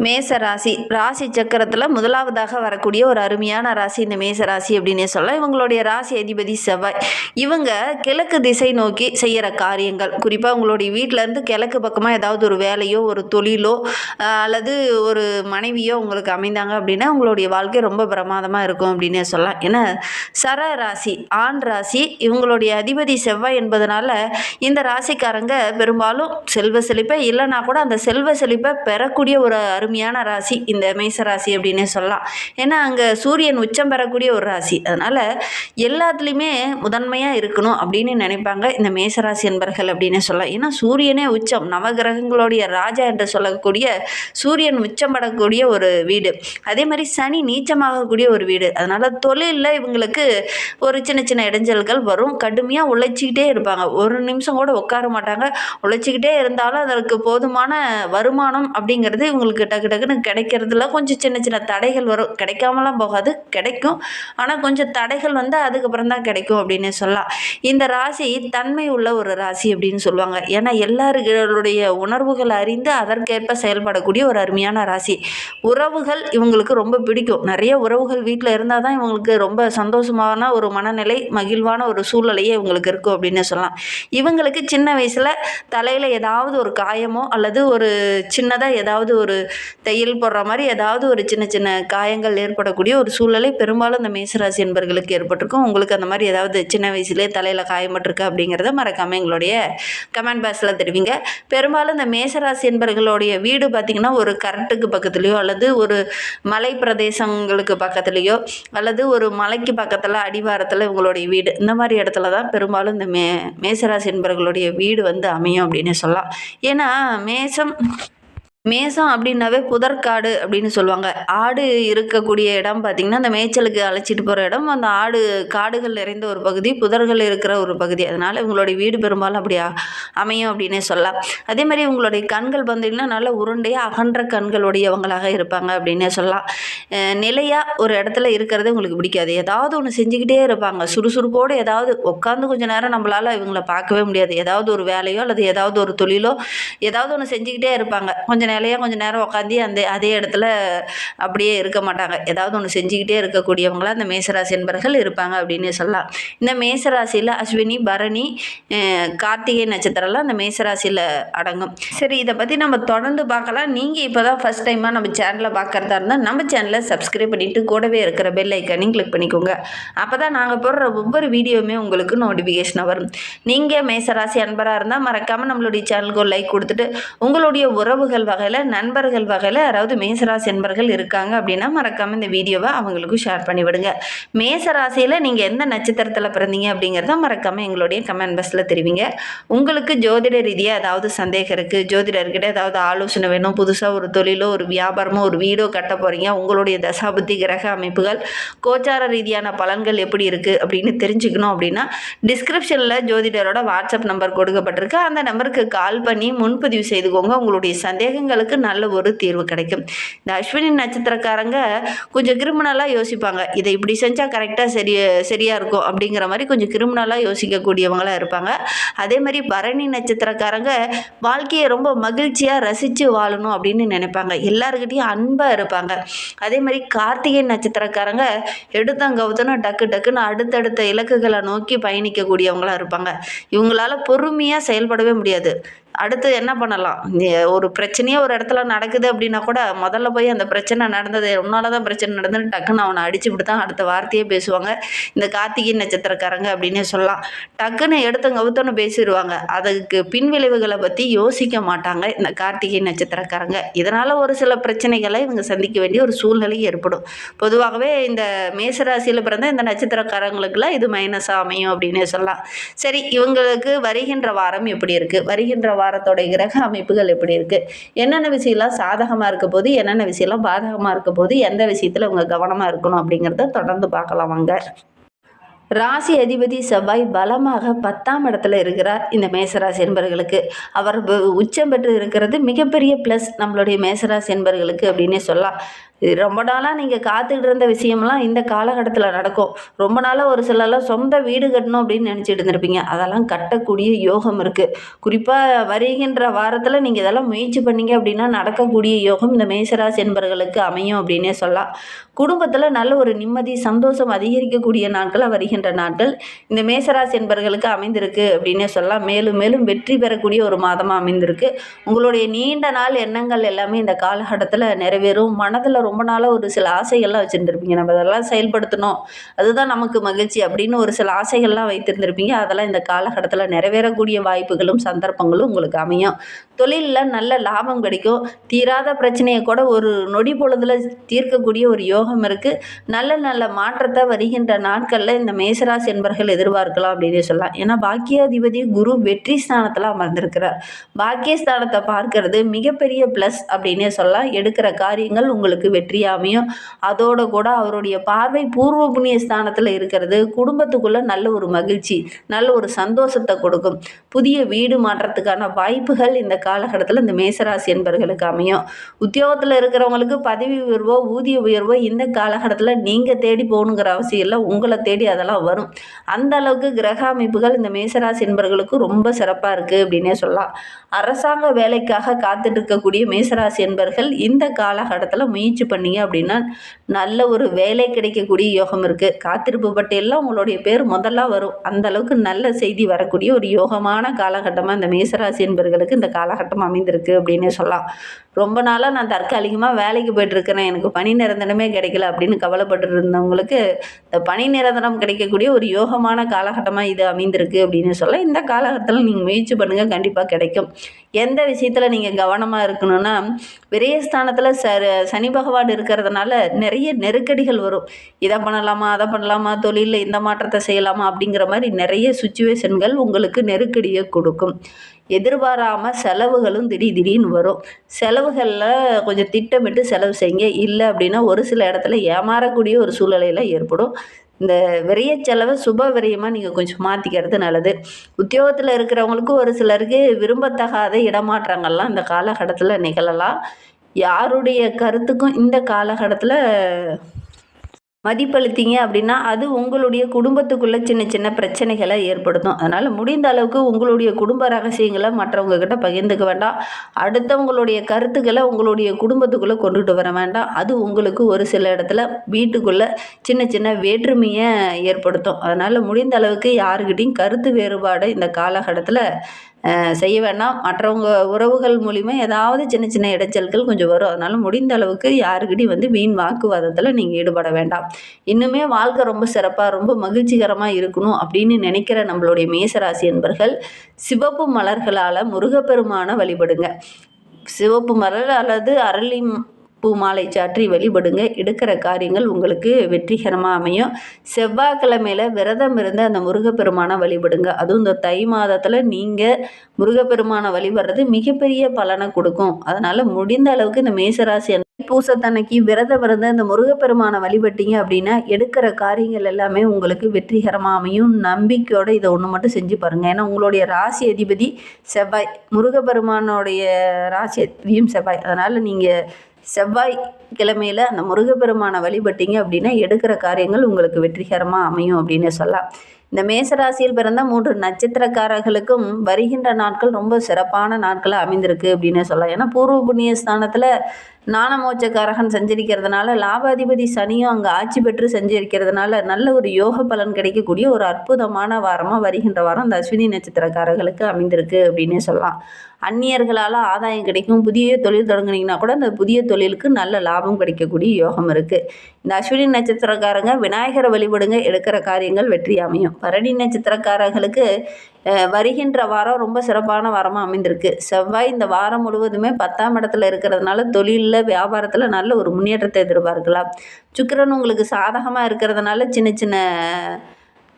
மேச ராசி ராசி சக்கரத்தில் முதலாவதாக வரக்கூடிய ஒரு அருமையான ராசி இந்த மேச ராசி அப்படின்னே சொல்லலாம். இவங்களுடைய ராசி அதிபதி செவ்வாய். இவங்க கிழக்கு திசை நோக்கி செய்கிற காரியங்கள், குறிப்பாக உங்களுடைய வீட்டிலேருந்து கிழக்கு பக்கமாக ஏதாவது ஒரு வேலையோ ஒரு தொழிலோ அல்லது ஒரு மனைவியோ உங்களுக்கு அமைந்தாங்க அப்படின்னா உங்களுடைய வாழ்க்கை ரொம்ப பிரமாதமாக இருக்கும் அப்படின்னே சொல்லலாம். ஏன்னா சர ராசி ஆண் ராசி, இவங்களுடைய அதிபதி செவ்வாய் என்பதனால இந்த ராசிக்காரங்க பெரும்பாலும் செல்வ செழிப்பை இல்லைன்னா கூட அந்த செல்வ செழிப்பை பெறக்கூடிய ஒரு அருமையான ராசி இந்த மேச ராசி அப்படின்னே சொல்லலாம். ஏன்னா அங்கே சூரியன் உச்சம் பெறக்கூடிய ஒரு ராசி. அதனால் எல்லாத்துலேயுமே முதன்மையாக இருக்கணும் அப்படின்னு நினைப்பாங்க இந்த மேசராசி என்பர்கள் அப்படின்னே சொல்லலாம். ஏன்னா சூரியனே உச்சம், நவகிரகங்களுடைய ராஜா என்று சொல்லக்கூடிய சூரியன் உச்சம் படக்கூடிய ஒரு வீடு. அதே மாதிரி சனி நீச்சமாகக்கூடிய ஒரு வீடு. அதனால் தொழிலில் இவங்களுக்கு ஒரு சின்ன சின்ன இடைஞ்சல்கள் வரும். கடுமையாக உழைச்சிக்கிட்டே இருப்பாங்க, ஒரு நிமிஷம் கூட உட்கார மாட்டாங்க. உழைச்சிக்கிட்டே இருந்தாலும் அதற்கு போதுமான வருமானம் அப்படிங்கிறது இவங்களுக்கு டக்கு டக்குன்னு கிடைக்கிறதுல கொஞ்சம் சின்ன சின்ன தடைகள் வரும். கிடைக்காமலாம் போகாது, கிடைக்கும். ஆனால் கொஞ்சம் தடைகள் வந்து அதுக்கப்புறம் தான் கிடைக்கும் அப்படின்னு சொல்லலாம். இந்த ராசி தன்மை உள்ள ஒரு ராசி அப்படின்னு சொல்லுவாங்க. ஏன்னா எல்லாருடைய உணர்வுகளை அறிந்து அதற்கேற்ப செயல்படக்கூடிய ஒரு அருமையான ராசி. உறவுகள் இவங்களுக்கு ரொம்ப பிடிக்கும். நிறைய உறவுகள் வீட்டில் இருந்தால் தான் இவங்களுக்கு ரொம்ப சந்தோஷமான ஒரு மனநிலை, மகிழ்வான ஒரு சூழ்நிலையே இவங்களுக்கு இருக்கும் அப்படின்னு சொல்லலாம். இவங்களுக்கு சின்ன வயசில் தலையில் ஏதாவது ஒரு காயமோ அல்லது ஒரு சின்னதாக ஏதாவது ஒரு தையல் போடுற மாதிரி ஏதாவது ஒரு சின்ன சின்ன காயங்கள் ஏற்படக்கூடிய ஒரு சூழ்நிலை பெரும்பாலும் இந்த மேசராசி என்பர்களுக்கு ஏற்பட்டிருக்கும். உங்களுக்கு அந்த மாதிரி ஏதாவது சின்ன வயசுலேயே தலையில் காயப்பட்டிருக்கு அப்படிங்கிறத மறக்காமல் எங்களுடைய கமெண்ட் பாக்ஸில் தெரிவிங்க. பெரும்பாலும் இந்த மேசராசி என்பர்களுடைய வீடு பார்த்திங்கன்னா ஒரு கரட்டுக்கு பக்கத்துலேயோ அல்லது ஒரு மலை பிரதேசங்களுக்கு பக்கத்துலேயோ அல்லது ஒரு மலைக்கு பக்கத்தில் அடிவாரத்தில் இவங்களுடைய வீடு, இந்த மாதிரி இடத்துல தான் பெரும்பாலும் இந்த மேசராசி என்பர்களுடைய வீடு வந்து அமையும் அப்படின்னு சொல்லலாம். ஏன்னா மேசம் அப்படின்னாவே புதற்காடு அப்படின்னு சொல்லுவாங்க. ஆடு இருக்கக்கூடிய இடம் பார்த்திங்கன்னா அந்த மேய்ச்சலுக்கு அழைச்சிட்டு போகிற இடம், அந்த ஆடு காடுகள் நிறைந்த ஒரு பகுதி, புதர்கள் இருக்கிற ஒரு பகுதி. அதனால் இவங்களுடைய வீடு பெரும்பாலும் அப்படி அமையும் அப்படின்னே சொல்லலாம். அதே மாதிரி இவங்களுடைய கண்கள் பார்த்திங்கன்னா நல்ல உருண்டையாக அகன்ற கண்களுடையவங்களாக இருப்பாங்க அப்படின்னே சொல்லலாம். நிலையாக ஒரு இடத்துல இருக்கிறது உங்களுக்கு பிடிக்காது. ஏதாவது ஒன்று செஞ்சுக்கிட்டே இருப்பாங்க, சுறுசுறுப்போடு. ஏதாவது உட்காந்து கொஞ்சம் நேரம் நம்மளால் இவங்கள பார்க்கவே முடியாது. ஏதாவது ஒரு வேலையோ அல்லது ஏதாவது ஒரு தொழிலோ ஏதாவது ஒன்று செஞ்சுக்கிட்டே இருப்பாங்க. கொஞ்சம் நேரம் உட்காந்து அதே இடத்துல அப்படியே இருக்க மாட்டாங்க. ஏதாவது ஒன்று செஞ்சுக்கிட்டே இருக்கக்கூடியவங்களா அந்த மேசராசி என்பர்கள் இருப்பாங்க அப்படின்னு சொல்லலாம். இந்த மேசராசியில் அஸ்வினி, பரணி, கார்த்திகை நட்சத்திரம்லாம் அந்த மேசராசியில் அடங்கும். சரி, இதை பற்றி நம்ம தொடர்ந்து பார்க்கலாம். நீங்கள் இப்போ தான் ஃபஸ்ட் டைமாக நம்ம சேனலை பார்க்குறதா இருந்தால் நம்ம சேனலை சப்ஸ்கிரைப் பண்ணிவிட்டு கூடவே இருக்கிற பெல் ஐக்கானையும் கிளிக் பண்ணிக்கோங்க. அப்போ தான் நாங்கள் போடுற ஒவ்வொரு வீடியோவுமே உங்களுக்கு நோட்டிஃபிகேஷனாக வரும். நீங்கள் மேசராசி அன்பராக இருந்தால் மறக்காமல் நம்மளுடைய சேனலுக்கு ஒரு லைக் கொடுத்துட்டு உங்களுடைய உறவுகள் வகையில், நண்பர்கள் வகையில் யாராவது மேசராசி என்பர்கள் இருக்காங்க அப்படின்னா மறக்காமல் இந்த வீடியோவை அவங்களுக்கும் ஷேர் பண்ணிவிடுங்க. மேசராசியில் நீங்கள் எந்த நட்சத்திரத்தில் பிறந்தீங்க அப்படிங்கிறத மறக்காமல் எங்களுடைய கமெண்ட் பாக்ஸில் தெரிவிங்க. உங்களுக்கு ஜோதிட ரீதியாக ஏதாவது சந்தேகம் இருக்குது, ஜோதிடர்கிட்ட ஏதாவது ஆலோசனை வேணும், புதுசாக ஒரு தொழிலோ ஒரு வியாபாரமோ ஒரு வீடோ கட்ட போகிறீங்க, உங்களுடைய தசாபுத்தி கிரக அமைப்புகள் கோச்சார ரீதியான பலன்கள் எப்படி இருக்குது அப்படின்னு தெரிஞ்சுக்கணும் அப்படின்னா டிஸ்கிரிப்ஷனில் ஜோதிடரோட வாட்ஸ்அப் நம்பர் கொடுக்கப்பட்டிருக்கு. அந்த நம்பருக்கு கால் பண்ணி முன்பதிவு செய்துக்கோங்க. உங்களுடைய சந்தேகங்களுக்கு நல்ல ஒரு தீர்வு கிடைக்கும். இந்த அஸ்வினி நட்சத்திரக்காரங்க கொஞ்சம் கிரிமினலாக யோசிப்பாங்க. இதை இப்படி செஞ்சால் கரெக்டாக சரியாக இருக்கும் அப்படிங்கிற மாதிரி கொஞ்சம் கிரிமினலாக யோசிக்கக்கூடியவங்களாக இருப்பாங்க. அதே மாதிரி பரணி நட்சத்திரக்காரங்க வாழ்க்கையை ரொம்ப மகிழ்ச்சியாக ரசித்து வாழணும் அப்படின்னு நினைப்பாங்க. எல்லாருக்கிட்டையும் அன்பாக இருப்பாங்க. அதே மாதிரி கார்த்திகை நட்சத்திரக்காரங்க எடுத்தங்கவுத்தனும் டக்கு டக்குன்னு அடுத்தடுத்த இலக்குகளை நோக்கி பயணிக்கக்கூடியவங்களாக இருப்பாங்க. இவங்களால பொறுமையாக செயல்படவே முடியாது. அடுத்து என்ன பண்ணலாம், ஒரு பிரச்சனையே ஒரு இடத்துல நடக்குது அப்படின்னா கூட முதல்ல போய் அந்த பிரச்சனை நடந்தது உன்னால தான் பிரச்சனை நடந்துன்னு டக்குன்னு அவனை அடிச்சுவிட்டு தான் அடுத்த வார்த்தையே பேசுவாங்க இந்த கார்த்திகை நட்சத்திரக்காரங்க அப்படின்னே சொல்லலாம். டக்குன்னு எடுத்தவங்க அவுத்தன்னு பேசிடுவாங்க. அதுக்கு பின் விளைவுகளை பற்றி யோசிக்க மாட்டாங்க இந்த கார்த்திகை நட்சத்திரக்காரங்க. இதனால் ஒரு சில பிரச்சனைகளை இவங்க சந்திக்க வேண்டிய ஒரு சூழ்நிலை ஏற்படும். பொதுவாகவே இந்த மேசராசியில் பிறந்த இந்த நட்சத்திரக்காரங்களுக்குலாம் இது மைனஸாக அமையும் அப்படின்னே சொல்லலாம். சரி, இவங்களுக்கு வருகின்ற வாரம் எப்படி இருக்குது, வருகின்ற வாரத்தோட கிரக அமைப்புகள் எப்படி இருக்கு, என்னென்ன விஷயம்லாம் சாதகமாக இருக்க போது, என்னென்ன விஷயம்லாம் பாதகமாக இருக்க போது, எந்த விஷயத்தில் உங்க கவனமாக இருக்கணும் அப்படிங்கிறத தொடர்ந்து பார்க்கலாம் வாங்க. ராசி அதிபதி செவ்வாய் பலமாக 10ஆம் இடத்துல இருக்கிறார் இந்த மேசராசி என்பர்களுக்கு. அவர் உச்சம் பெற்று இருக்கிறது மிகப்பெரிய ப்ளஸ் நம்மளுடைய மேசராசி என்பர்களுக்கு அப்படின்னே சொல்லலாம். இது ரொம்ப நாளாக நீங்கள் காத்துக்கிட்டு இருந்த விஷயம்லாம் இந்த காலகட்டத்தில் நடக்கும். ரொம்ப நாளாக ஒரு சிலர்லாம் சொந்த வீடு கட்டணும் அப்படின்னு நினச்சிட்டு இருந்திருப்பீங்க. அதெல்லாம் கட்டக்கூடிய யோகம் இருக்குது. குறிப்பாக வருகின்ற வாரத்தில் நீங்கள் இதெல்லாம் முயற்சி பண்ணீங்க அப்படின்னா நடக்கக்கூடிய யோகம் இந்த மேசராசி என்பர்களுக்கு அமையும் அப்படின்னே சொல்லலாம். குடும்பத்தில் நல்ல ஒரு நிம்மதி, சந்தோஷம் அதிகரிக்கக்கூடிய நாட்களாக வருகின்ற நாட்கள் இந்த மேசராசி என்பர்களுக்கு அமைந்திருக்கு அப்படின்னே சொல்லலாம். மேலும் மேலும் வெற்றி பெறக்கூடிய ஒரு மாதமாக அமைந்திருக்கு. உங்களுடைய நீண்ட நாள் எண்ணங்கள் எல்லாமே இந்த காலகட்டத்தில் நிறைவேறும். மனதில் ரொம்ப நாளாக ஒரு சில ஆசைகள்லாம் வச்சுருந்துருப்பீங்க. நம்ம அதெல்லாம் செயல்படுத்தணும், அதுதான் நமக்கு மகிழ்ச்சி அப்படின்னு ஒரு சில ஆசைகள்லாம் வைத்திருந்திருப்பீங்க. அதெல்லாம் இந்த காலகட்டத்தில் நிறைவேறக்கூடிய வாய்ப்புகளும் சந்தர்ப்பங்களும் உங்களுக்கு அமையும். தொழிலில் நல்ல லாபம் கிடைக்கும். தீராத பிரச்சனையை கூட ஒரு நொடி பொழுதில் தீர்க்கக்கூடிய ஒரு யோகம் இருக்குது. நல்ல நல்ல மாற்றத்தை வருகின்ற நாட்களில் இந்த மேசராசி என்பர்கள் எதிர்பார்க்கலாம் அப்படின்னு சொல்லலாம். ஏன்னா பாக்கியாதிபதி குரு வெற்றி ஸ்தானத்தில் அமர்ந்திருக்கிறார். பாக்கியஸ்தானத்தை பார்க்கறது மிகப்பெரிய ப்ளஸ் அப்படின்னே சொல்லலாம். எடுக்கிற காரியங்கள் உங்களுக்கு வெற்றியாக அமையும். அதோடு கூட அவருடைய பார்வை பூர்வ புண்ணிய ஸ்தானத்தில் இருக்கிறது குடும்பத்துக்குள்ளே நல்ல ஒரு மகிழ்ச்சி, நல்ல ஒரு சந்தோஷத்தை கொடுக்கும். புதிய வீடு மாற்றத்துக்கான வாய்ப்புகள் இந்த காலகட்டத்தில் இந்த மேசராசி என்பர்களுக்கு அமையும். உத்தியோகத்தில் இருக்கிறவங்களுக்கு பதவி உயர்வோ ஊதிய உயர்வோ இந்த காலகட்டத்தில் நீங்கள் தேடி போகணுங்கிற அவசியம் இல்லை, உங்களை தேடி அதெல்லாம் வரும். அந்த அளவுக்கு கிரக அமைப்புகள் இந்த மேசராசி என்பர்களுக்கு ரொம்ப சிறப்பாக இருக்குது அப்படின்னே சொல்லலாம். அரசாங்க வேலைக்காக காத்துட்டு இருக்கக்கூடிய மேசராசி என்பர்கள் இந்த காலகட்டத்தில் முயற்சி பண்ணீங்க அப்படின்னா நல்ல ஒரு வேலை கிடைக்கக்கூடிய யோகம் இருக்குது. காத்திருப்பு பட்டியலில் உங்களுடைய பேர் முதல்ல வரும். அந்த அளவுக்கு நல்ல செய்தி வரக்கூடிய ஒரு யோகமான காலகட்டமாக இந்த மேசராசி என்பர்களுக்கு இந்த காலகட்டம் அமைந்திருக்கு அப்படின்னே சொல்லலாம். ரொம்ப நாளாக நான் தற்காலிகமாக வேலைக்கு போய்ட்டுருக்கிறேன், எனக்கு பணி நிரந்தரமே கிடைக்கல அப்படின்னு கவலைப்பட்டு இருந்தவங்களுக்கு இந்த பணி நிரந்தரம் கிடைக்கக்கூடிய ஒரு யோகமான காலகட்டமாக இது அமைந்திருக்கு அப்படின்னு சொல்ல. இந்த காலகட்டத்தில் நீங்கள் முயற்சி பண்ணுங்கள், கண்டிப்பாக கிடைக்கும். எந்த விஷயத்தில் நீங்கள் கவனமாக இருக்கணும்னா, விரயஸ்தானத்தில் சனி பகவான் இருக்கிறதுனால நிறைய நெருக்கடிகள் வரும். இதை பண்ணலாமா, அதை பண்ணலாமா, தொழிலில் இந்த மாற்றத்தை செய்யலாமா அப்படிங்கிற மாதிரி நிறைய சுச்சுவேஷன்கள் உங்களுக்கு நெருக்கடியை கொடுக்கும். எதிர்பாராமல் செலவுகளும் திடீர்னு வரும். செலவுகளில் கொஞ்சம் திட்டமிட்டு செலவு செய்யுங்க. இல்லை அப்படின்னா ஒரு சில இடத்துல ஏமாறக்கூடிய ஒரு சூழ்நிலையில் ஏற்படும். இந்த விரைய செலவை சுப விரயமாக நீங்கள் கொஞ்சம் மாற்றிக்கிறது நல்லது. உத்தியோகத்தில் இருக்கிறவங்களுக்கு ஒரு சிலருக்கு விரும்பத்தகாத இடமாற்றங்கள்லாம் இந்த காலகட்டத்தில் நிகழலாம். யாருடைய கருத்துக்கும் இந்த காலகட்டத்தில் மதிப்பளித்தீங்க அப்படின்னா அது உங்களுடைய குடும்பத்துக்குள்ளே சின்ன சின்ன பிரச்சனைகளை ஏற்படுத்தும். அதனால் முடிந்த அளவுக்கு உங்களுடைய குடும்ப ரகசியங்களை மற்றவங்க கிட்ட பகிர்ந்துக்க வேண்டாம். அடுத்தவங்களுடைய கருத்துக்களை உங்களுடைய குடும்பத்துக்குள்ளே கொண்டுட்டு வர வேண்டாம். அது உங்களுக்கு ஒரு சில இடத்துல வீட்டுக்குள்ளே சின்ன சின்ன வேற்றுமையை ஏற்படுத்தும். அதனால் முடிந்த அளவுக்கு யாருக்கிட்டையும் கருத்து வேறுபாடு இந்த காலகட்டத்தில் செய்ய வேண்டாம். மற்றவங்க உறவுகள் மூலிமா ஏதாவது சின்ன சின்ன இடைச்சல்கள் கொஞ்சம் வரும். அதனால் முடிந்த அளவுக்கு யாருக்கிட்டையும் வீண் வாக்குவாதத்தில் நீங்கள் ஈடுபட வேண்டாம். இன்னுமே வாழ்க்கை ரொம்ப சிறப்பாக ரொம்ப மகிழ்ச்சிகரமாக இருக்கணும் அப்படின்னு நினைக்கிற நம்மளுடைய மேசராசி என்பர்கள் சிவப்பு மலர்களால் முருகப்பெருமானை வழிபடுங்க. சிவப்பு மலர் அல்லது அரளி பூ மாலை சாற்றி வழிபடுங்க. எடுக்கிற காரியங்கள் உங்களுக்கு வெற்றிகரமாக அமையும். செவ்வாய்க்கிழமையில் விரதம் இருந்து அந்த முருகப்பெருமானை வழிபடுங்க. அதுவும் இந்த தை மாதத்தில் நீங்கள் முருகப்பெருமானை வழிபடுறது மிகப்பெரிய பலனை கொடுக்கும். அதனால் முடிந்த அளவுக்கு இந்த மேசராசி பூசத்தன்னைக்கு விரதம் இருந்து அந்த முருகப்பெருமானை வழிபட்டீங்க அப்படின்னா எடுக்கிற காரியங்கள் எல்லாமே உங்களுக்கு வெற்றிகரமாக அமையும். நம்பிக்கையோடு இதை ஒன்று மட்டும் செஞ்சு பாருங்கள். ஏன்னா உங்களுடைய ராசி அதிபதி செவ்வாய், முருகப்பெருமானோடைய ராசி அதிபதியும் செவ்வாய். அதனால் நீங்கள் செவ்வாய்க்கிழமையில் அந்த முருகப்பெருமானை வழிபட்டீங்க அப்படின்னா எடுக்கிற காரியங்கள் உங்களுக்கு வெற்றிகரமாக அமையும் அப்படின்னு சொல்லலாம். இந்த மேசராசியில் பிறந்த 3 நட்சத்திரக்காரர்களுக்கும் வருகின்ற நாட்கள் ரொம்ப சிறப்பான நாட்களாக அமைந்திருக்கு அப்படின்னு சொல்லலாம். ஏன்னா பூர்வ புண்ணிய ஸ்தானத்தில் ஞானமோட்சக்காரகன் சஞ்சரிக்கிறதுனால லாபாதிபதி சனியும் அங்கே ஆட்சி பெற்று சஞ்சரிக்கிறதுனால நல்ல ஒரு யோக பலன் கிடைக்கக்கூடிய ஒரு அற்புதமான வாரமாக வருகின்ற வாரம் இந்த அஸ்வினி நட்சத்திரக்காரர்களுக்கு அமைந்திருக்கு அப்படின்னே சொல்லலாம். அந்நியர்களால் ஆதாயம் கிடைக்கும். புதிய தொழில் தொடங்குனீங்கன்னா கூட அந்த புதிய தொழிலுக்கு நல்ல லாபம் கிடைக்கக்கூடிய யோகம் இருக்குது. இந்த அஸ்வினி நட்சத்திரக்காரங்க விநாயகரை வழிபடுங்க. எடுக்கிற காரியங்கள் வெற்றி அமையும். பரணி நட்சத்திரக்காரர்களுக்கு வருகின்ற வாரம் ரொம்ப சிறப்பான வாரமாக அமைந்திருக்கு. செவ்வாய் இந்த வாரம் முழுவதுமே 10ஆம் இடத்துல இருக்கிறதுனால தொழிலில் வியாபாரத்தில் நல்ல ஒரு முன்னேற்றத்தை எதிர்பார்க்கலாம். சுக்கிரன் உங்களுக்கு சாதகமாக இருக்கிறதுனால சின்ன சின்ன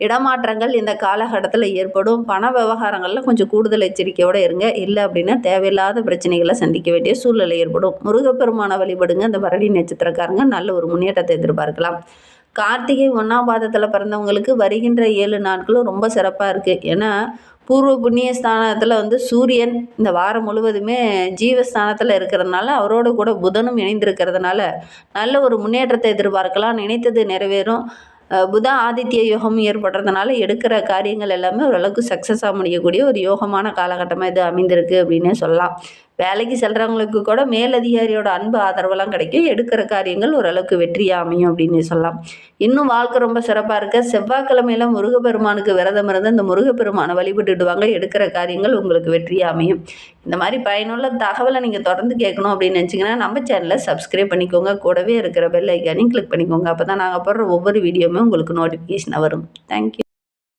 இடமாற்றங்கள் இந்த காலகட்டத்தில் ஏற்படும். பண விவகாரங்களில் கொஞ்சம் கூடுதல் எச்சரிக்கையோடு இருங்க. இல்லை அப்படின்னா தேவையில்லாத பிரச்சனைகளை சந்திக்க வேண்டிய சூழ்நிலை ஏற்படும். முருகப்பெருமானை வழிபடுங்க. இந்த பரணி நட்சத்திரக்காரங்க நல்ல ஒரு முன்னேற்றத்தை எதிர்பார்க்கலாம். கார்த்திகை 1ஆம் பாதத்தில் பிறந்தவங்களுக்கு வருகின்ற 7 நாட்களும் ரொம்ப சிறப்பாக இருக்குது. ஏன்னா பூர்வ புண்ணிய ஸ்தானத்தில் வந்து சூரியன் இந்த வாரம் முழுவதுமே ஜீவஸ்தானத்தில் இருக்கிறதுனால அவரோட கூட புதனும் இணைந்திருக்கிறதுனால நல்ல ஒரு முன்னேற்றத்தை எதிர்பார்க்கலாம். நினைத்தது நிறைவேறும். புத ஆதித்ய யோகம் ஏற்படுறதுனால எடுக்கிற காரியங்கள் எல்லாமே ஓரளவுக்கு சக்ஸஸாக முடியக்கூடிய ஒரு யோகமான காலகட்டமாக இது அமைந்திருக்கு அப்படின்னே சொல்லலாம். வேலைக்கு செல்கிறவங்களுக்கு கூட மேலதிகாரியோட அன்பு ஆதரவெல்லாம் கிடைக்கும். எடுக்கிற காரியங்கள் ஓரளவுக்கு வெற்றியாக அமையும் அப்படின்னு சொல்லலாம். இன்னும் வாழ்க்கை ரொம்ப சிறப்பாக இருக்க செவ்வாய்க்கிழமையில முருகப்பெருமானுக்கு விரதம் இருந்து அந்த முருகப்பெருமானை வழிபட்டுடுவாங்க. எடுக்கிற காரியங்கள் உங்களுக்கு வெற்றியாக அமையும். இந்த மாதிரி பயனுள்ள தகவலை நீங்கள் தொடர்ந்து கேட்கணும் அப்படின்னு நினச்சிங்கன்னா நம்ம சேனலை சப்ஸ்கிரைப் பண்ணிக்கோங்க. கூடவே இருக்கிற பெல் ஐக்கானையும் கிளிக் பண்ணிக்கோங்க. அப்போ தான் நாங்கள் போடுற ஒவ்வொரு வீடியோவுமே உங்களுக்கு நோட்டிஃபிகேஷன் வரும். தேங்க்யூ.